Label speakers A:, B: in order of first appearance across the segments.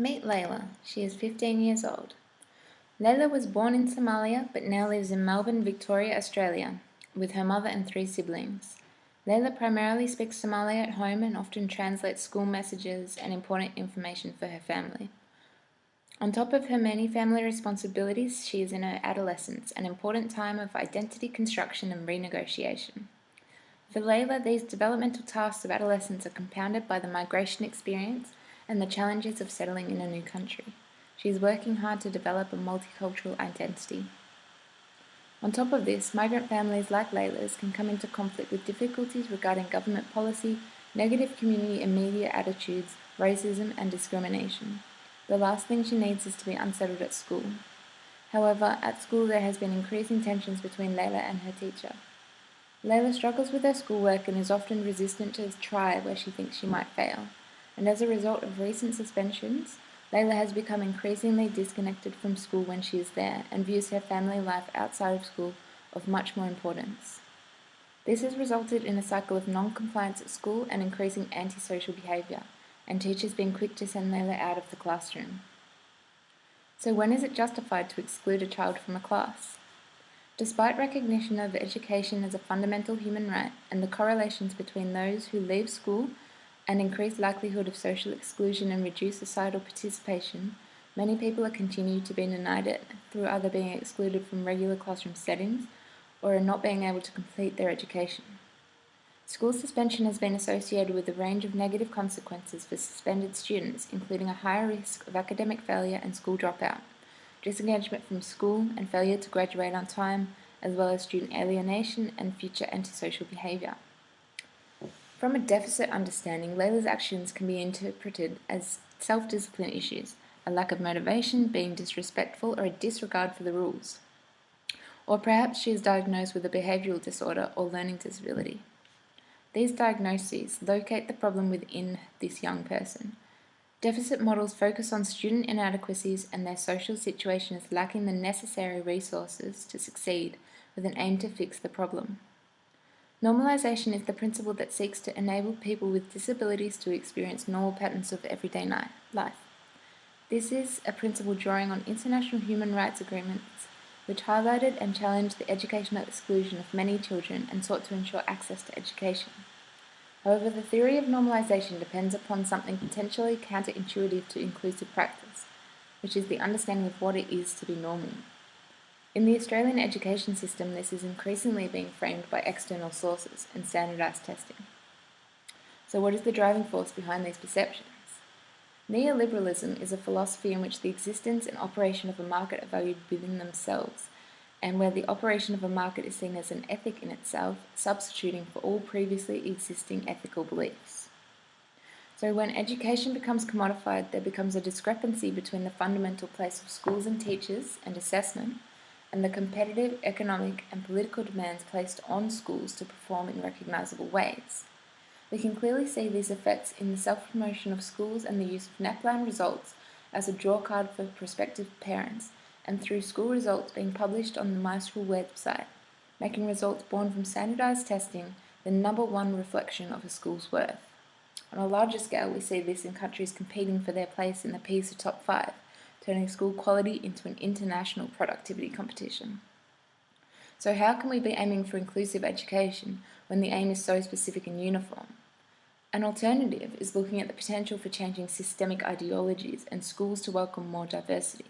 A: Meet Layla. She is 15 years old. Layla was born in Somalia but now lives in Melbourne, Victoria, Australia, with her mother and 3 siblings. Layla primarily speaks Somali at home and often translates school messages and important information for her family. On top of her many family responsibilities, she is in her adolescence, an important time of identity construction and renegotiation. For Layla, these developmental tasks of adolescence are compounded by the migration experience and the challenges of settling in a new country. She is working hard to develop a multicultural identity. On top of this, migrant families like Layla's can come into conflict with difficulties regarding government policy, negative community and media attitudes, racism and discrimination. The last thing she needs is to be unsettled at school. However, at school there has been increasing tensions between Layla and her teacher. Layla struggles with her schoolwork and is often resistant to try where she thinks she might fail, and as a result of recent suspensions, Layla has become increasingly disconnected from school when she is there and views her family life outside of school of much more importance. This has resulted in a cycle of non-compliance at school and increasing antisocial behaviour, and teachers being quick to send Layla out of the classroom. So when is it justified to exclude a child from a class? Despite recognition of education as a fundamental human right and the correlations between those who leave school and increased likelihood of social exclusion and reduced societal participation, many people are continued to be denied it through either being excluded from regular classroom settings or not being able to complete their education. School suspension has been associated with a range of negative consequences for suspended students, including a higher risk of academic failure and school dropout, disengagement from school and failure to graduate on time, as well as student alienation and future antisocial behaviour. From a deficit understanding, Layla's actions can be interpreted as self-discipline issues, a lack of motivation, being disrespectful, or a disregard for the rules. Or perhaps she is diagnosed with a behavioural disorder or learning disability. These diagnoses locate the problem within this young person. Deficit models focus on student inadequacies and their social situation as lacking the necessary resources to succeed, with an aim to fix the problem. Normalization is the principle that seeks to enable people with disabilities to experience normal patterns of everyday life. This is a principle drawing on international human rights agreements, which highlighted and challenged the educational exclusion of many children and sought to ensure access to education. However, the theory of normalization depends upon something potentially counterintuitive to inclusive practice, which is the understanding of what it is to be normal. In the Australian education system, this is increasingly being framed by external sources and standardised testing. So what is the driving force behind these perceptions? Neoliberalism is a philosophy in which the existence and operation of a market are valued within themselves, and where the operation of a market is seen as an ethic in itself, substituting for all previously existing ethical beliefs. So when education becomes commodified, there becomes a discrepancy between the fundamental place of schools and teachers and assessment, and the competitive, economic and political demands placed on schools to perform in recognisable ways. We can clearly see these effects in the self-promotion of schools and the use of NAPLAN results as a drawcard for prospective parents, and through school results being published on the My School website, making results born from standardised testing the number one reflection of a school's worth. On a larger scale, we see this in countries competing for their place in the PISA top 5, turning school quality into an international productivity competition. So how can we be aiming for inclusive education when the aim is so specific and uniform? An alternative is looking at the potential for changing systemic ideologies and schools to welcome more diversity.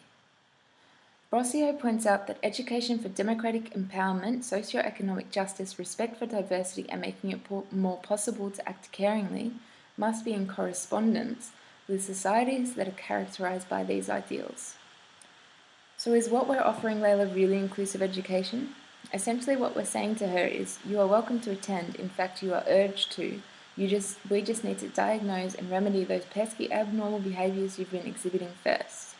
A: Brossio points out that education for democratic empowerment, socio-economic justice, respect for diversity and making it more possible to act caringly must be in correspondence with societies that are characterised by these ideals. So is what we're offering Layla really inclusive education? Essentially what we're saying to her is, you are welcome to attend, in fact you are urged to, we just need to diagnose and remedy those pesky abnormal behaviours you've been exhibiting first.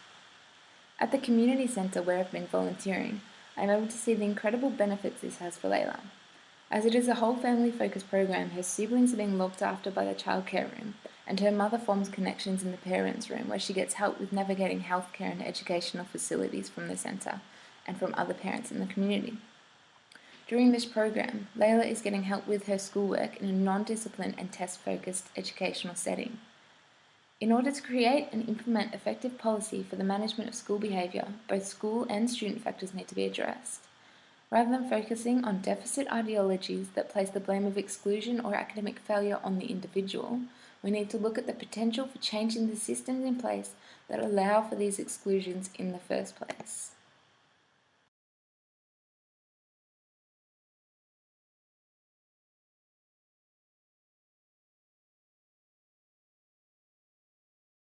A: At the community centre where I've been volunteering, I'm able to see the incredible benefits this has for Layla. As it is a whole family focused program, her siblings are being looked after by the childcare room, and her mother forms connections in the parents' room where she gets help with navigating healthcare and educational facilities from the centre and from other parents in the community. During this program, Layla is getting help with her schoolwork in a non-discipline and test-focused educational setting. In order to create and implement effective policy for the management of school behaviour, both school and student factors need to be addressed. Rather than focusing on deficit ideologies that place the blame of exclusion or academic failure on the individual, we need to look at the potential for changing the systems in place that allow for these exclusions in the first place.